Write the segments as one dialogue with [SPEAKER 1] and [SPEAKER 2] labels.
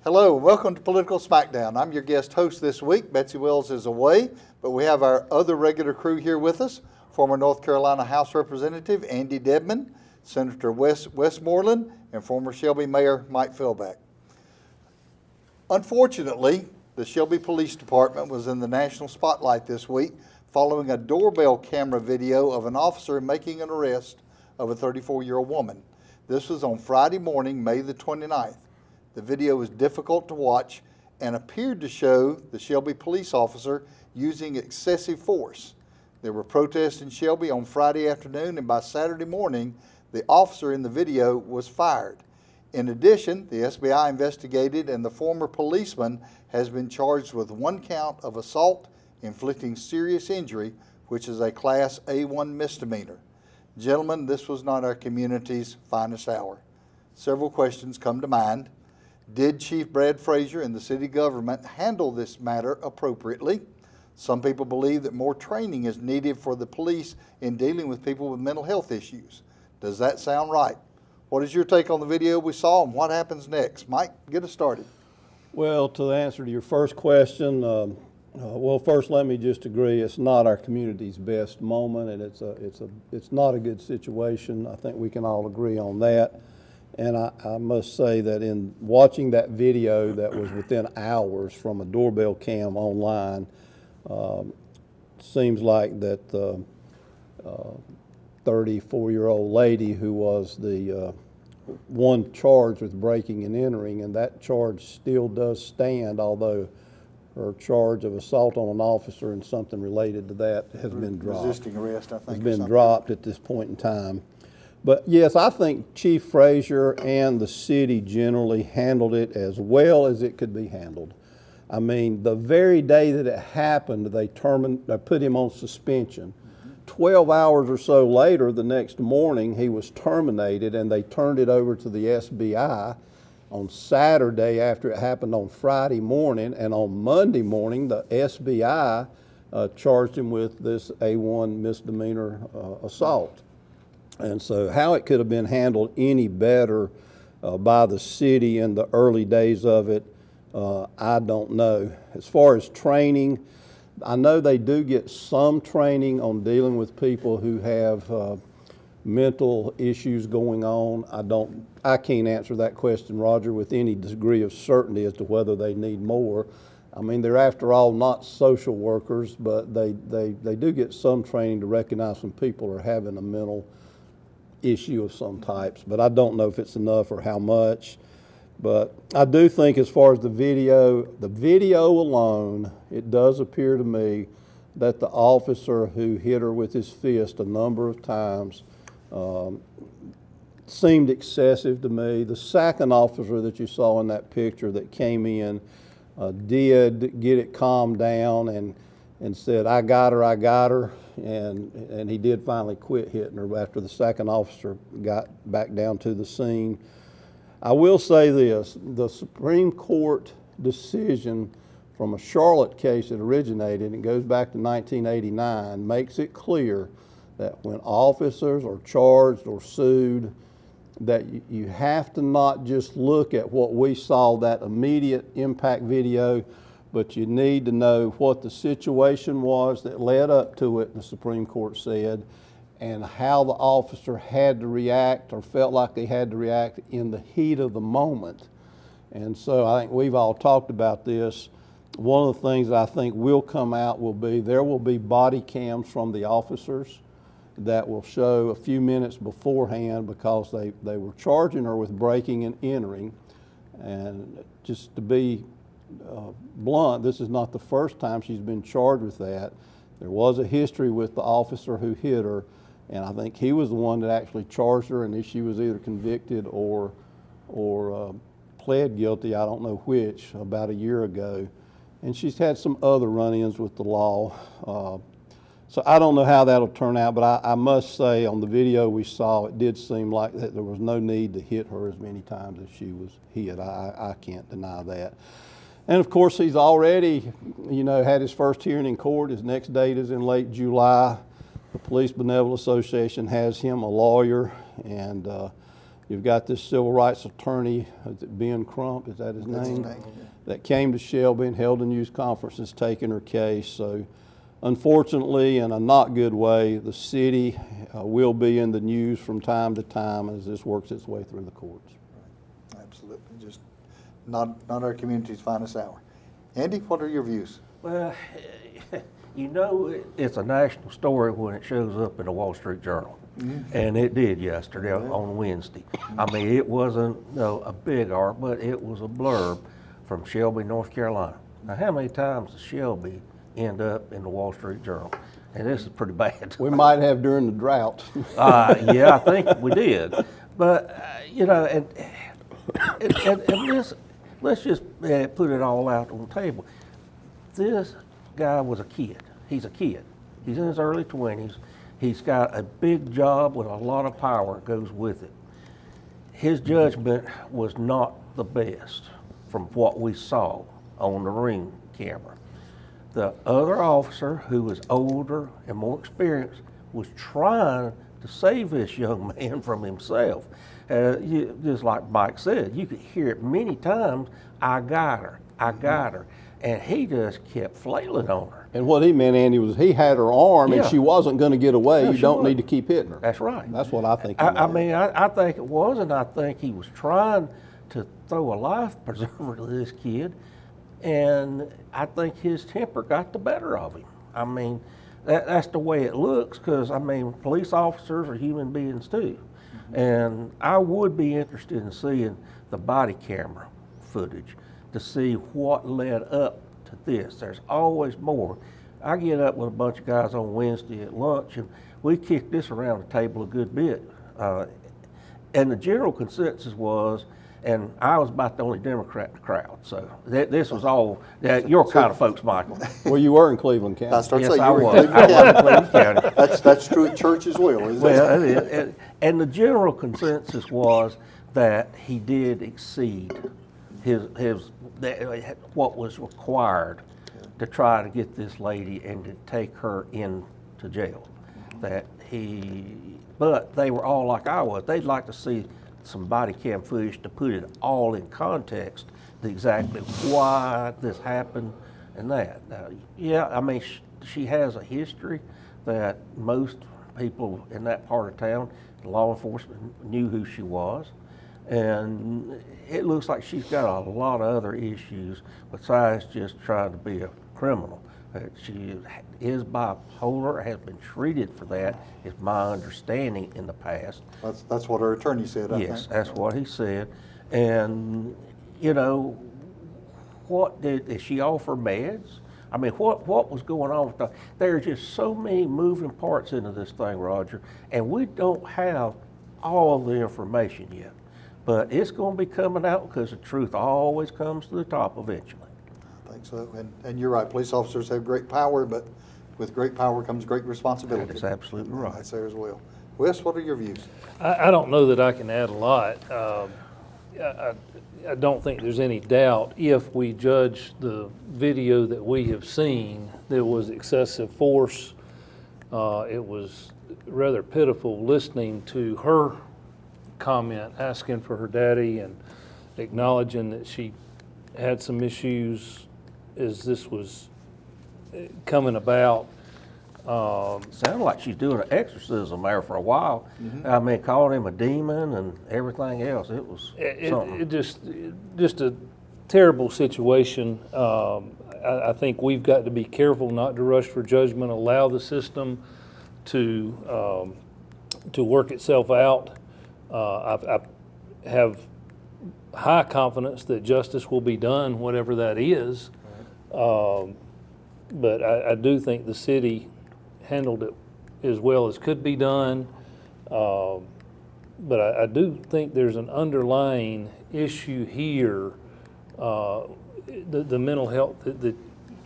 [SPEAKER 1] Hello, welcome to Political Smackdown. I'm your guest host this week. Betsy Wells is away, but we have our other regular crew here with us. Former North Carolina House Representative Andy Debman, Senator Wes Westmoreland, and former Shelby Mayor Mike Philback. Unfortunately, the Shelby Police Department was in the national spotlight this week following a doorbell camera video of an officer making an arrest of a 34-year-old woman. This was on Friday morning, May the 29th. The video was difficult to watch and appeared to show the Shelby police officer using excessive force. There were protests in Shelby on Friday afternoon, and by Saturday morning, the officer in the video was fired. In addition, the SBI investigated, and the former policeman has been charged with 1 count of assault, inflicting serious injury, which is a Class A1 misdemeanor. Gentlemen, this was not our community's finest hour. Several questions come to mind. Did Chief Brad Frazier and the city government handle this matter appropriately? Some people believe that more training is needed for the police in dealing with people with mental health issues. Does that sound right? What is your take on the video we saw, and what happens next? Mike, get us started.
[SPEAKER 2] Well, to answer to your first question, well, first let me just agree, it's not our community's best moment, and it's not a good situation. I think we can all agree on that. And I must say that in watching that video that was within hours from a doorbell cam online, seems like that the 34-year-old lady who was the one charged with breaking and entering, and that charge still does stand, although her charge of assault on an officer and something related to that has been dropped.
[SPEAKER 1] Resisting arrest, I think.
[SPEAKER 2] Has been dropped at this point in time. But yes, I think Chief Frazier and the city generally handled it as well as it could be handled. I mean, the very day that it happened, they put him on suspension. 12 hours or so later, the next morning, he was terminated, and they turned it over to the SBI on Saturday after it happened on Friday morning, and on Monday morning, the SBI charged him with this A1 misdemeanor assault. And so how it could have been handled any better by the city in the early days of it, I don't know. As far as training, I know they do get some training on dealing with people who have mental issues going on. I can't answer that question, Roger, with any degree of certainty as to whether they need more. I mean, they're after all not social workers, but they do get some training to recognize when people are having a mental issue of some types, but I don't know if it's enough or how much. But I do think as far as the video alone, it does appear to me that the officer who hit her with his fist a number of times seemed excessive to me. The second officer that you saw in that picture that came in did get it calmed down and said, I got her, and he did finally quit hitting her after the second officer got back down to the scene. I will say this, the Supreme Court decision from a Charlotte case that originated, and goes back to 1989, makes it clear that when officers are charged or sued, that you have to not just look at what we saw, that immediate impact video, but you need to know what the situation was that led up to it, the Supreme Court said, and how the officer had to react or felt like they had to react in the heat of the moment. And so I think we've all talked about this. One of the things that I think will come out will be there will be body cams from the officers that will show a few minutes beforehand, because they were charging her with breaking and entering. And just to be blunt, this is not the first time she's been charged with that. There was a history with the officer who hit her, and I think he was the one that actually charged her, and she was either convicted or pled guilty, I don't know which, about a year ago. And she's had some other run-ins with the law. So I don't know how that'll turn out, but I must say on the video we saw, it did seem like that there was no need to hit her as many times as she was hit. I can't deny that. And of course, he's already, had his first hearing in court. His next date is in late July. The Police Benevolent Association has him a lawyer, and you've got this civil rights attorney, is it Ben Crump, is that his name? That came to Shelby and held a news conference and taking her case. So unfortunately, in a not good way, the city will be in the news from time to time as this works its way through the courts.
[SPEAKER 1] Right. Absolutely. Just not our community's finest hour. Andy, what are your views?
[SPEAKER 3] Well, it's a national story when it shows up in the Wall Street Journal. Mm-hmm. And it did yesterday on Wednesday. I mean, it wasn't a big art, but it was a blurb from Shelby, North Carolina. Now, how many times does Shelby end up in the Wall Street Journal? And this is pretty bad.
[SPEAKER 2] We might have during the drought.
[SPEAKER 3] Yeah, I think we did. But, and this, let's just put it all out on the table. This guy was a kid. He's a kid. He's in his early 20s. He's got a big job with a lot of power that goes with it. His judgment was not the best from what we saw on the ring camera. The other officer, who was older and more experienced, was trying to save this young man from himself. Just like Mike said, you could hear it many times, I got her, I got her. And he just kept flailing on her.
[SPEAKER 2] And what he meant, Andy, was he had her arm and she wasn't going to get away.
[SPEAKER 3] No,
[SPEAKER 2] you don't need to keep hitting her.
[SPEAKER 3] That's right.
[SPEAKER 2] That's what I think.
[SPEAKER 3] I think it was, and I think he was trying to throw a life preserver to this kid, and I think his temper got the better of him. I mean, that's the way it looks, because, police officers are human beings too. Mm-hmm. And I would be interested in seeing the body camera footage to see what led up to this. There's always more. I get up with a bunch of guys on Wednesday at lunch, and we kicked this around the table a good bit. And the general consensus was, and I was about the only Democrat in the crowd, so this was all your kind of folks, Michael.
[SPEAKER 2] Well, you were in Cleveland County.
[SPEAKER 3] Yes, I was. I was in Cleveland County.
[SPEAKER 1] That's true at church as well, isn't it?
[SPEAKER 3] Well, it is. And the general consensus was that he did exceed what was required to try to get this lady and to take her into jail. But they were all like I was. They'd like to see some body cam footage to put it all in context, to exactly why this happened and that. Now, she has a history that most people in that part of town, law enforcement, knew who she was. And it looks like she's got a lot of other issues besides just trying to be a criminal. She is bipolar, has been treated for that, is my understanding in the past.
[SPEAKER 1] That's what her attorney said, I think.
[SPEAKER 3] Yes, that's what he said. And, did she offer meds? What was going on with that? There are just so many moving parts into this thing, Roger, and we don't have all of the information yet. But it's going to be coming out, because the truth always comes to the top eventually.
[SPEAKER 1] I think so. And you're right. Police officers have great power, but with great power comes great responsibility.
[SPEAKER 3] That is absolutely right.
[SPEAKER 1] That's there as well. Wes, what are your views?
[SPEAKER 4] I don't know that I can add a lot. I don't think there's any doubt, if we judge the video that we have seen, there was excessive force. It was rather pitiful listening to her comment, asking for her daddy and acknowledging that she had some issues as this was coming about.
[SPEAKER 3] Sounded like she's doing an exorcism there for a while. I mean, calling him a demon and everything else. It was something.
[SPEAKER 4] It just a terrible situation. I think we've got to be careful not to rush for judgment, allow the system to work itself out. I have high confidence that justice will be done, whatever that is. But I do think the city handled it as well as could be done. But I do think there's an underlying issue here, the mental health that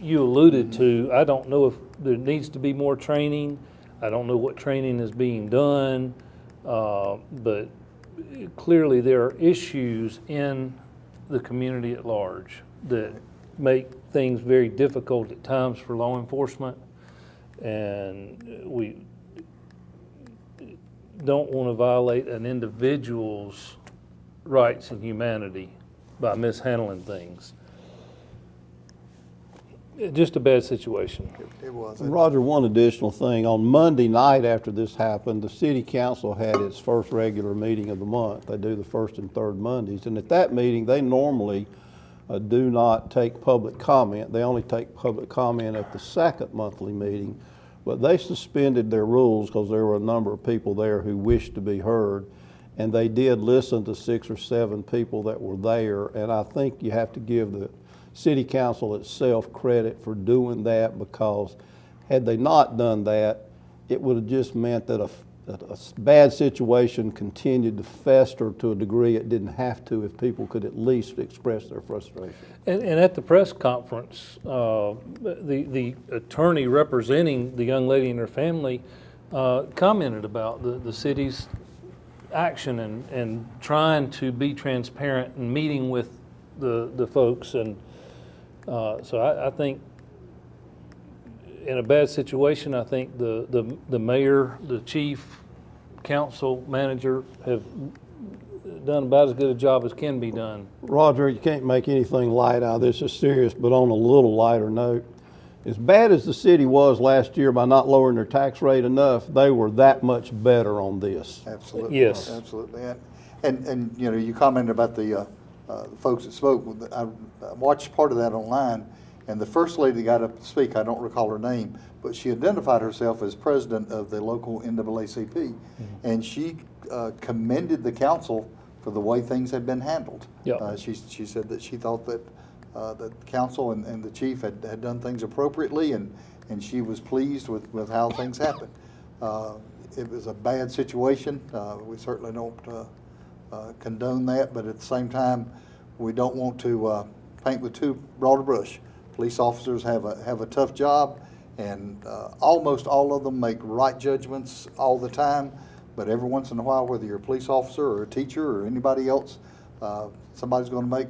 [SPEAKER 4] you alluded to. I don't know if there needs to be more training. I don't know what training is being done, but clearly there are issues in the community at large that make things very difficult at times for law enforcement, and we don't want to violate an individual's rights and humanity by mishandling things. Just a bad situation.
[SPEAKER 1] It was.
[SPEAKER 2] Roger, one additional thing. On Monday night after this happened, the city council had its first regular meeting of the month. They do the first and third Mondays. And at that meeting, they normally do not take public comment. They only take public comment at the second monthly meeting. But they suspended their rules because there were a number of people there who wished to be heard. And they did listen to 6 or 7 people that were there. And I think you have to give the city council itself credit for doing that, because had they not done that, it would have just meant that a bad situation continued to fester to a degree it didn't have to if people could at least express their frustration.
[SPEAKER 4] And at the press conference, the attorney representing the young lady and her family commented about the city's action and trying to be transparent and meeting with the folks. And so I think in a bad situation, I think the mayor, the chief, council, manager have done about as good a job as can be done.
[SPEAKER 2] Roger, you can't make anything light out of this. It's serious, but on a little lighter note, as bad as the city was last year by not lowering their tax rate enough, they were that much better on this.
[SPEAKER 1] Absolutely.
[SPEAKER 4] Yes.
[SPEAKER 1] Absolutely. And you know, you commented about the folks that spoke. I watched part of that online, and the first lady that got up to speak, I don't recall her name, but she identified herself as president of the local NAACP, and she commended the council for the way things had been handled.
[SPEAKER 4] Yeah.
[SPEAKER 1] She said that she thought that the council and the chief had done things appropriately, and she was pleased with how things happened. It was a bad situation. We certainly don't condone that, but at the same time, we don't want to paint with too broad a brush. Police officers have a tough job, and almost all of them make right judgments all the time, but every once in a while, whether you're a police officer or a teacher or anybody else, somebody's going to make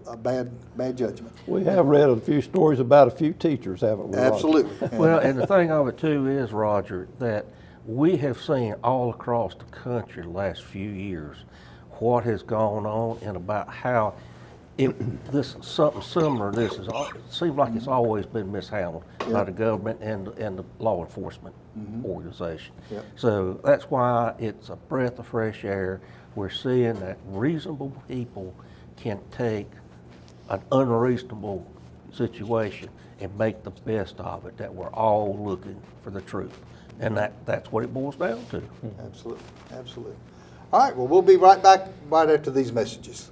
[SPEAKER 1] a bad judgment.
[SPEAKER 2] We have read a few stories about a few teachers, haven't we, Roger?
[SPEAKER 1] Absolutely.
[SPEAKER 3] Well, and the thing of it too is, Roger, that we have seen all across the country the last few years what has gone on and about how something similar to this it seems like it's always been mishandled by the government and the law enforcement organization.
[SPEAKER 1] Yep.
[SPEAKER 3] So that's why it's a breath of fresh air. We're seeing that reasonable people can take an unreasonable situation and make the best of it, that we're all looking for the truth. And that's what it boils down to.
[SPEAKER 1] Absolutely. Absolutely. All right, well, we'll be right back right after these messages.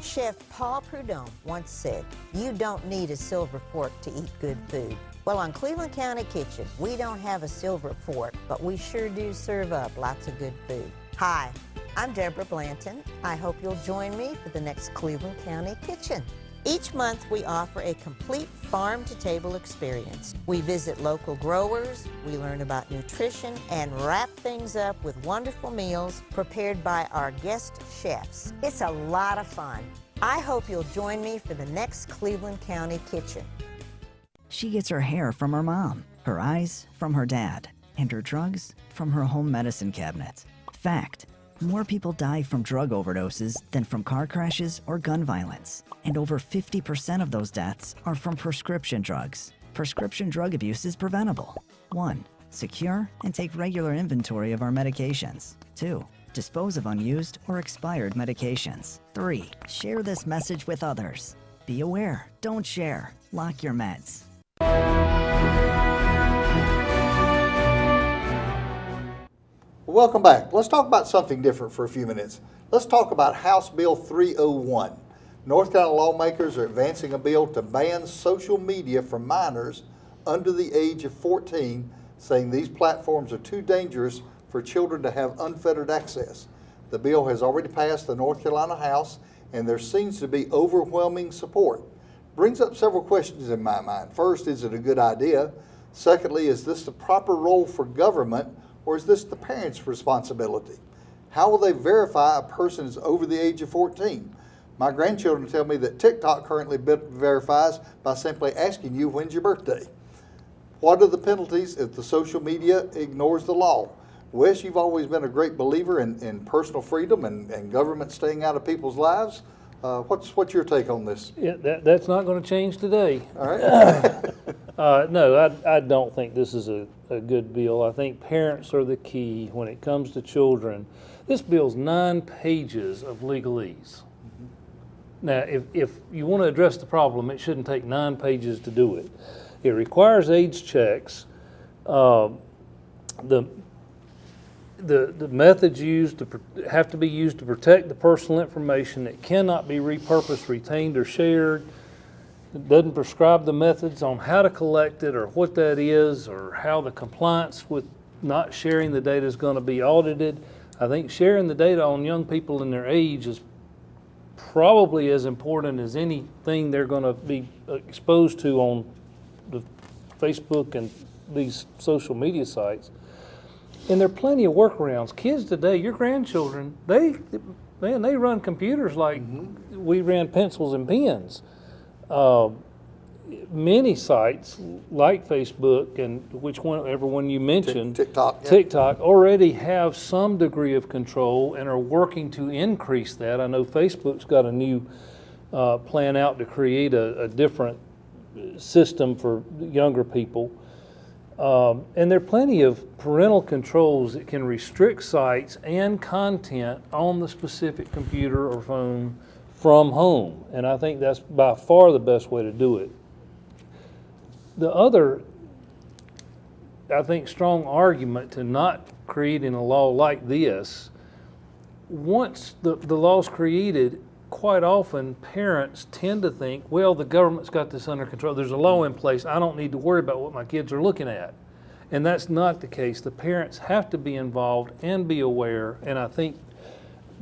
[SPEAKER 5] Chef Paul Prudhomme once said, "You don't need a silver fork to eat good food." Well, on Cleveland County Kitchen, we don't have a silver fork, but we sure do serve up lots of good food. Hi, I'm Deborah Blanton. I hope you'll join me for the next Cleveland County Kitchen. Each month, we offer a complete farm-to-table experience. We visit local growers, we learn about nutrition, and wrap things up with wonderful meals prepared by our guest chefs. It's a lot of fun. I hope you'll join me for the next Cleveland County Kitchen.
[SPEAKER 6] She gets her hair from her mom, her eyes from her dad, and her drugs from her home medicine cabinet. Fact. More people die from drug overdoses than from car crashes or gun violence. And over 50% of those deaths are from prescription drugs. Prescription drug abuse is preventable. 1. Secure and take regular inventory of our medications. 2. Dispose of unused or expired medications. 3. Share this message with others. Be aware, don't share. Lock your meds.
[SPEAKER 1] Welcome back. Let's talk about something different for a few minutes. Let's talk about House Bill 301. North Carolina lawmakers are advancing a bill to ban social media for minors under the age of 14, saying these platforms are too dangerous for children to have unfettered access. The bill has already passed the North Carolina House, and there seems to be overwhelming support. Brings up several questions in my mind. First, is it a good idea? Secondly, is this the proper role for government, or is this the parents' responsibility? How will they verify a person is over the age of 14? My grandchildren tell me that TikTok currently verifies by simply asking you, when's your birthday? What are the penalties if the social media ignores the law? Wes, you've always been a great believer in personal freedom and government staying out of people's lives. What's your take on this?
[SPEAKER 4] Yeah, that's not going to change today.
[SPEAKER 1] All right.
[SPEAKER 4] No, I don't think this is a good bill. I think parents are the key when it comes to children. This bill's 9 pages of legalese. Now, if you want to address the problem, it shouldn't take 9 pages to do it. It requires age checks. The methods used have to be used to protect the personal information. It cannot be repurposed, retained, or shared. It doesn't prescribe the methods on how to collect it or what that is or how the compliance with not sharing the data is going to be audited. I think sharing the data on young people in their age is probably as important as anything they're going to be exposed to on the Facebook and these social media sites. And there are plenty of workarounds. Kids today, your grandchildren, they run computers like we ran pencils and pens. Many sites like Facebook and whichever one you mentioned,
[SPEAKER 1] TikTok, yeah.
[SPEAKER 4] TikTok already have some degree of control and are working to increase that. I know Facebook's got a new plan out to create a different system for younger people. And there are plenty of parental controls that can restrict sites and content on the specific computer or phone from home. And I think that's by far the best way to do it. The other, I think, strong argument to not creating a law like this, once the law's created, quite often parents tend to think, well, the government's got this under control. There's a law in place. I don't need to worry about what my kids are looking at. And that's not the case. The parents have to be involved and be aware, and I think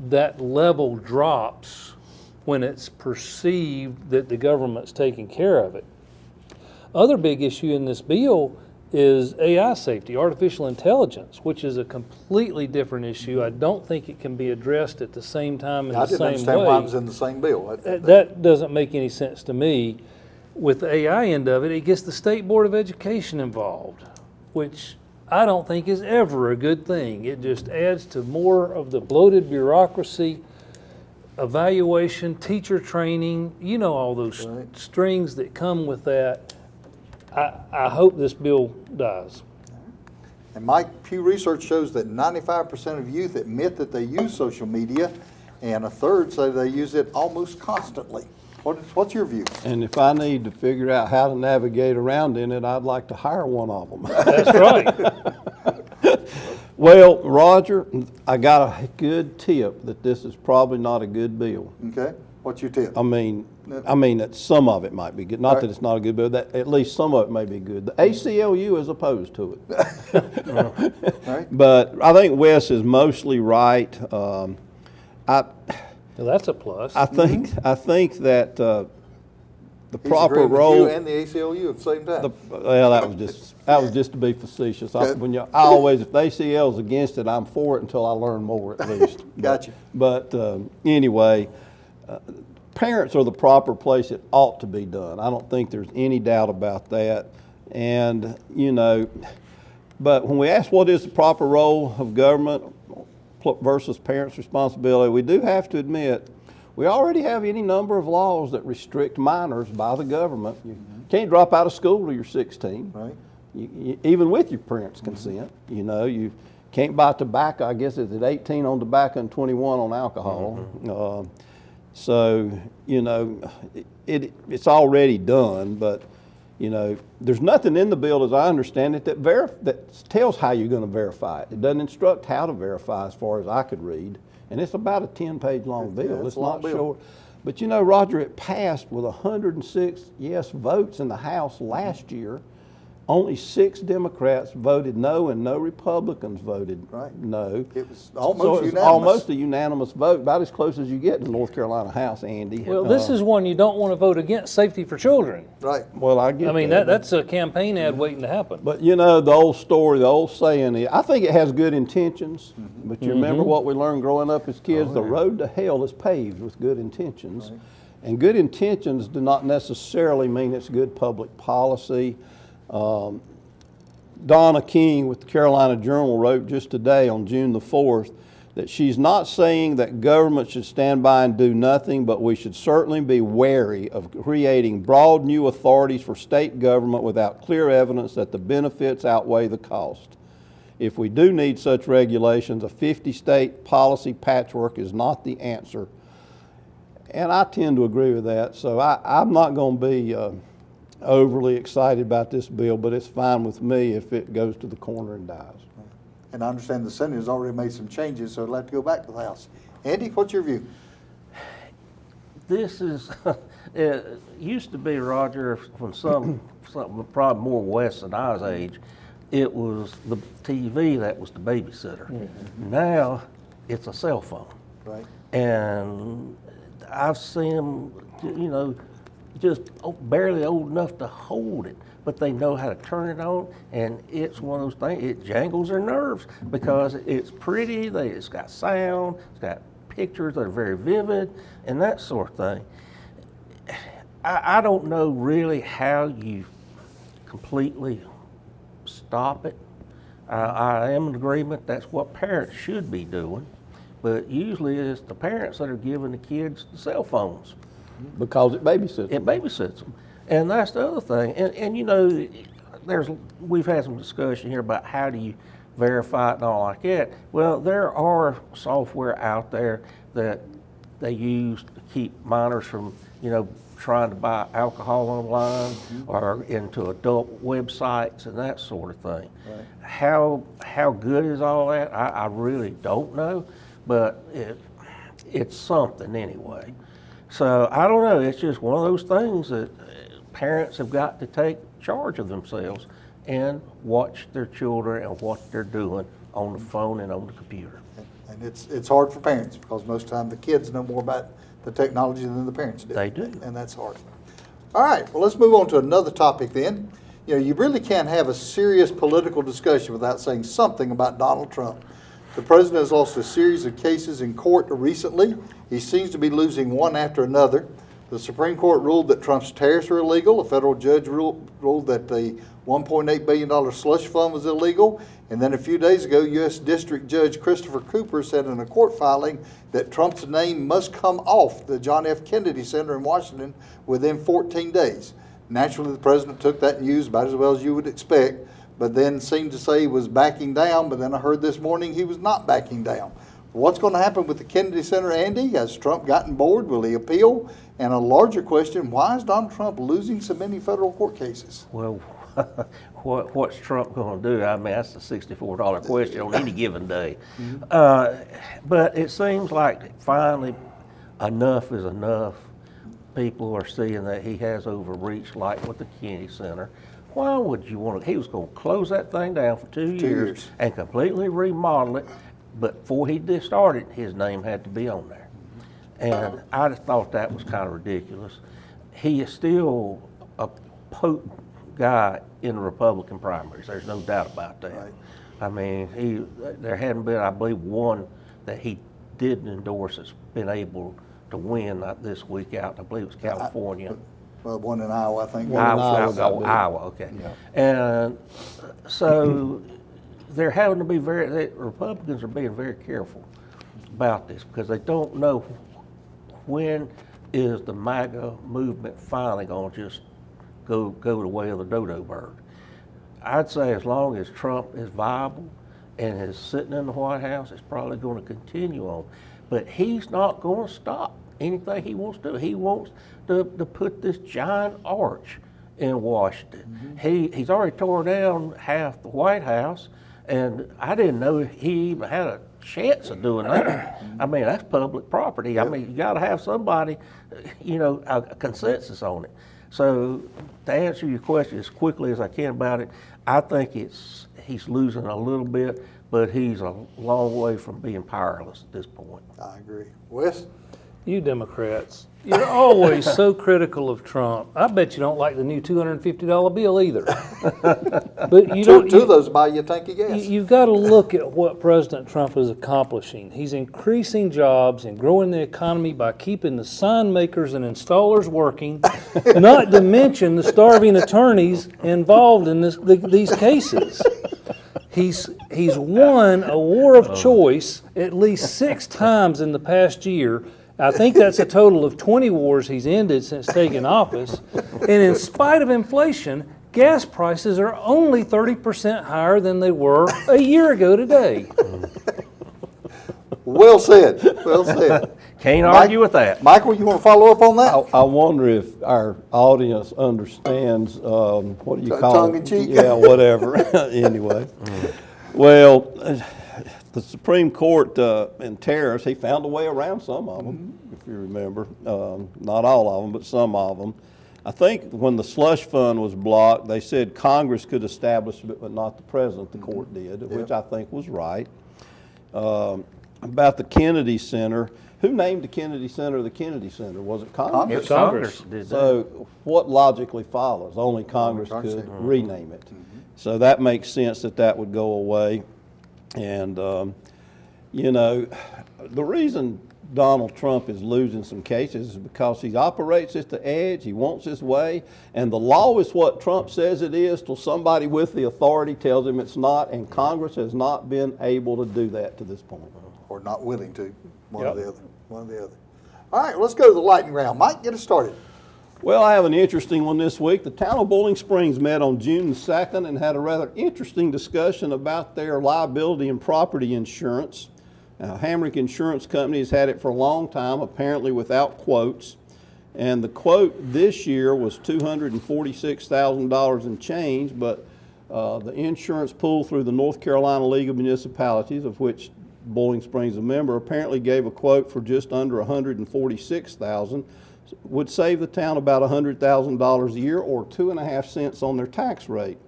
[SPEAKER 4] that level drops when it's perceived that the government's taking care of it. Other big issue in this bill is AI safety, artificial intelligence, which is a completely different issue. I don't think it can be addressed at the same time in the same way.
[SPEAKER 1] I didn't understand why it was in the same bill.
[SPEAKER 4] That doesn't make any sense to me. With the AI end of it, it gets the State Board of Education involved, which I don't think is ever a good thing. It just adds to more of the bloated bureaucracy, evaluation, teacher training, you know, all those strings that come with that. I hope this bill dies.
[SPEAKER 1] And my Pew Research shows that 95% of youth admit that they use social media, and a third say they use it almost constantly. What's your view?
[SPEAKER 2] And if I need to figure out how to navigate around in it, I'd like to hire one of them.
[SPEAKER 4] That's right.
[SPEAKER 2] Well, Roger, I got a good tip that this is probably not a good bill.
[SPEAKER 1] Okay, what's your tip?
[SPEAKER 2] I mean that some of it might be good. Not that it's not a good bill, that at least some of it may be good. The ACLU is opposed to it.
[SPEAKER 1] Right.
[SPEAKER 2] But I think Wes is mostly right.
[SPEAKER 4] Well, that's a plus.
[SPEAKER 2] I think that the
[SPEAKER 1] He's
[SPEAKER 2] proper
[SPEAKER 1] agreeing with
[SPEAKER 2] role.
[SPEAKER 1] you and the ACLU at the same time.
[SPEAKER 2] Well, that was just to be facetious. I always, if the ACL's against it, I'm for it until I learn more at least.
[SPEAKER 1] Gotcha.
[SPEAKER 2] But anyway, parents are the proper place it ought to be done. I don't think there's any doubt about that. And, but when we ask what is the proper role of government, versus parents' responsibility, we do have to admit, we already have any number of laws that restrict minors by the government. You can't drop out of school till you're 16.
[SPEAKER 1] Right.
[SPEAKER 2] Even with your parents' consent. You know, you can't buy tobacco, I guess it's at 18 on tobacco and 21 on alcohol. So, you know, it's already done, but, you know, there's nothing in the bill, as I understand it, that tells how you're going to verify it. It doesn't instruct how to verify as far as I could read, and it's about a 10-page long bill.
[SPEAKER 1] it's
[SPEAKER 2] It's
[SPEAKER 1] a long
[SPEAKER 2] not
[SPEAKER 1] bill.
[SPEAKER 2] short. But, you know, Roger, it passed with 106 yes votes in the House last year. Only 6 Democrats voted no, and no Republicans voted
[SPEAKER 1] Right.
[SPEAKER 2] no.
[SPEAKER 1] It was
[SPEAKER 2] So
[SPEAKER 1] almost
[SPEAKER 2] it was
[SPEAKER 1] unanimous.
[SPEAKER 2] almost a unanimous vote, about as close as you get in the North Carolina House, Andy.
[SPEAKER 4] Well, this is one you don't want to vote against, safety for children.
[SPEAKER 1] Right.
[SPEAKER 2] Well, I get
[SPEAKER 4] I mean,
[SPEAKER 2] that.
[SPEAKER 4] that's a campaign ad waiting to happen.
[SPEAKER 2] But you know, the old story, the old saying, I think it has good intentions, but you remember what we learned growing up as kids, the road to hell is paved with good intentions.
[SPEAKER 1] Right.
[SPEAKER 2] And good intentions do not necessarily mean it's good public policy. Donna King with the Carolina Journal wrote just today on June the 4th that she's not saying that government should stand by and do nothing, but we should certainly be wary of creating broad new authorities for state government without clear evidence that the benefits outweigh the cost. If we do need such regulations, a 50-state policy patchwork is not the answer. And I tend to agree with that, so I'm not going to be overly excited about this bill, but it's fine with me if it goes to the corner and dies.
[SPEAKER 1] And I understand the Senate has already made some changes, so it'll have to go back to the House. Andy, what's your view?
[SPEAKER 3] This is, it used to be, Roger, when something probably more west than I was age, it was the TV that was the babysitter. Now, it's a cell phone.
[SPEAKER 1] Right.
[SPEAKER 3] And I've seen them, you know, just barely old enough to hold it, but they know how to turn it on, and it's one of those things, it jangles their nerves because it's pretty, it's got sound, it's got pictures that are very vivid, and that sort of thing. I don't know really how you completely stop it. I am in agreement that's what parents should be doing, but usually it's the parents that are giving the kids the cell phones.
[SPEAKER 2] Because it babysits.
[SPEAKER 3] It babysits them. And that's the other thing. And you know, we've had some discussion here about how do you verify it and all like that. Well, there are software out there that they use to keep minors from, you know, trying to buy alcohol online or into adult websites and that sort of thing.
[SPEAKER 1] Right.
[SPEAKER 3] How good is all that? I really don't know, but it's something anyway. So I don't know, it's just one of those things that parents have got to take charge of themselves and watch their children and what they're doing on the phone and on the computer.
[SPEAKER 1] And it's hard for parents because most of the time the kids know more about the technology than the parents do.
[SPEAKER 3] They do.
[SPEAKER 1] And that's hard. All right, well, let's move on to another topic then. You know, you really can't have a serious political discussion without saying something about Donald Trump. The president has lost a series of cases in court recently. He seems to be losing one after another. The Supreme Court ruled that Trump's tariffs are illegal. A federal judge ruled that the $1.8 billion slush fund was illegal. And then a few days ago, U.S. District Judge Christopher Cooper said in a court filing that Trump's name must come off the John F. Kennedy Center in Washington within 14 days. Naturally, the president took that news about as well as you would expect, but then seemed to say he was backing down, but then I heard this morning he was not backing down. What's going to happen with the Kennedy Center, Andy? Has Trump gotten bored? Will he appeal? And a larger question, why is Donald Trump losing so many federal court cases?
[SPEAKER 3] Well, what's Trump going to do? I mean, that's a $64 question on any given day. But it seems like finally enough is enough. People are seeing that he has overreached, like with the Kennedy Center. Why would you want to? He was going to close that thing down for 2 years and completely remodel it. But before he did start it, his name had to be on there. And I just thought that was kind of ridiculous. He is still a potent guy in the Republican primaries. There's no doubt about that.
[SPEAKER 1] Right.
[SPEAKER 3] I mean, there hadn't been, I believe, one that he didn't endorse that's been able to win this week out. I believe it was California.
[SPEAKER 1] Well, one in Iowa, I think.
[SPEAKER 2] One in Iowa,
[SPEAKER 3] Iowa, okay.
[SPEAKER 2] Yeah.
[SPEAKER 3] And so they're having to be Republicans are being very careful about this because they don't know when is the MAGA movement finally going to just go the way of the dodo bird. I'd say as long as Trump is viable and is sitting in the White House, it's probably going to continue on. But he's not going to stop anything he wants to do. He wants to put this giant arch in Washington. He's already tore down half the White House, and I didn't know he even had a chance of doing that. I mean, that's public property. I mean, you got to have somebody, a consensus on it. So to answer your question as quickly as I can about it, I think he's losing a little bit, but he's a long way from being powerless at this point.
[SPEAKER 1] I agree. Wes?
[SPEAKER 4] You Democrats, you're always so critical of Trump. I bet you don't like the new $250 bill either. But you don't.
[SPEAKER 1] Two of those buy you a tank of gas.
[SPEAKER 4] You've got to look at what President Trump is accomplishing. He's increasing jobs and growing the economy by keeping the sign makers and installers working, not to mention the starving attorneys involved in these cases. He's won a war of choice at least 6 times in the past year. I think that's a total of 20 wars he's ended since taking office. And in spite of inflation, gas prices are only 30% higher than they were a year ago today.
[SPEAKER 1] Well said. Well said.
[SPEAKER 3] Can't argue with that.
[SPEAKER 1] Michael, you want to follow up on that?
[SPEAKER 2] I wonder if our audience understands, what do you call it?
[SPEAKER 1] Tongue in cheek?
[SPEAKER 2] Yeah, whatever. Anyway. Well, the Supreme Court in tariffs, he found a way around some of them, if you remember. Not all of them, but some of them. I think when the slush fund was blocked, they said Congress could establish it, but not the president, the court did, which I think was right. About the Kennedy Center, who named the Kennedy Center the Kennedy Center? Was it Congress?
[SPEAKER 3] Congress did that.
[SPEAKER 2] So what logically follows? Only Congress could rename it. So that makes sense that would go away. And, the reason Donald Trump is losing some cases is because he operates at the edge, he wants his way, and the law is what Trump says it is till somebody with the authority tells him it's not, and Congress has not been able to do that to this point.
[SPEAKER 1] Or not willing to. One or the other. One or the other. All right, let's go to the lightning round. Mike, get us started.
[SPEAKER 2] Well, I have an interesting one this week. The town of Bowling Springs met on June 2nd and had a rather interesting discussion about their liability and property insurance. Now, Hamrick Insurance Company has had it for a long time, apparently without quotes. And the quote this year was $246,000 and change, but the insurance pool through the North Carolina League of Municipalities, of which Bowling Springs is a member, apparently gave a quote for just under $146,000. Would save the town about $100,000 a year or 2.5 cents on their tax rate.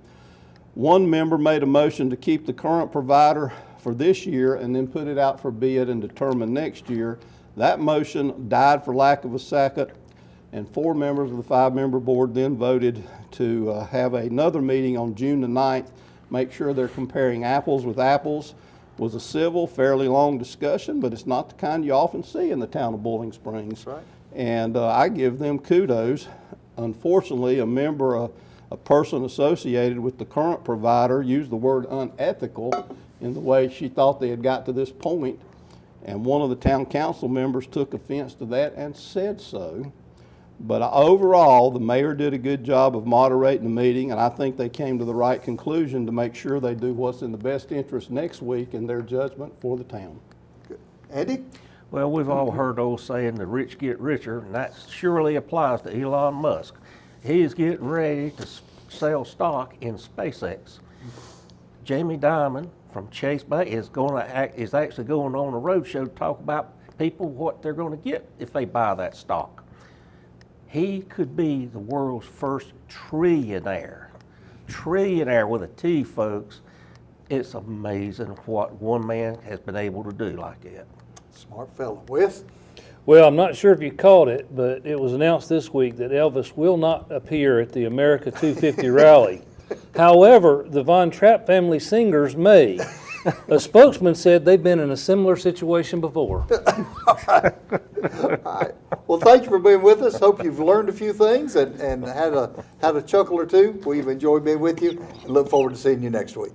[SPEAKER 2] One member made a motion to keep the current provider for this year and then put it out for bid and determine next year. That motion died for lack of a second, and 4 members of the 5-member board then voted to have another meeting on June the 9th, make sure they're comparing apples with apples. It was a civil, fairly long discussion, but it's not the kind you often see in the town of Bowling Springs.
[SPEAKER 1] That's right.
[SPEAKER 2] And I give them kudos. Unfortunately, a person associated with the current provider used the word unethical in the way she thought they had got to this point. And one of the town council members took offense to that and said so. But overall, the mayor did a good job of moderating the meeting, and I think they came to the right conclusion to make sure they do what's in the best interest next week in their judgment for the town.
[SPEAKER 1] Good. Andy?
[SPEAKER 3] Well, we've all heard the old saying, the rich get richer, and that surely applies to Elon Musk. He is getting ready to sell stock in SpaceX. Jamie Dimon from Chase Bank is actually going on a roadshow to talk about people what they're going to get if they buy that stock. He could be the world's first trillionaire. Trillionaire with a T, folks. It's amazing what one man has been able to do like that.
[SPEAKER 1] Smart fellow. Wes?
[SPEAKER 4] Well, I'm not sure if you caught it, but it was announced this week that Elvis will not appear at the America 250 rally. However, the Von Trapp family singers may. A spokesman said they've been in a similar situation before.
[SPEAKER 1] All right. Well, thank you for being with us. Hope you've learned a few things and had a chuckle or two. We've enjoyed being with you and look forward to seeing you next week.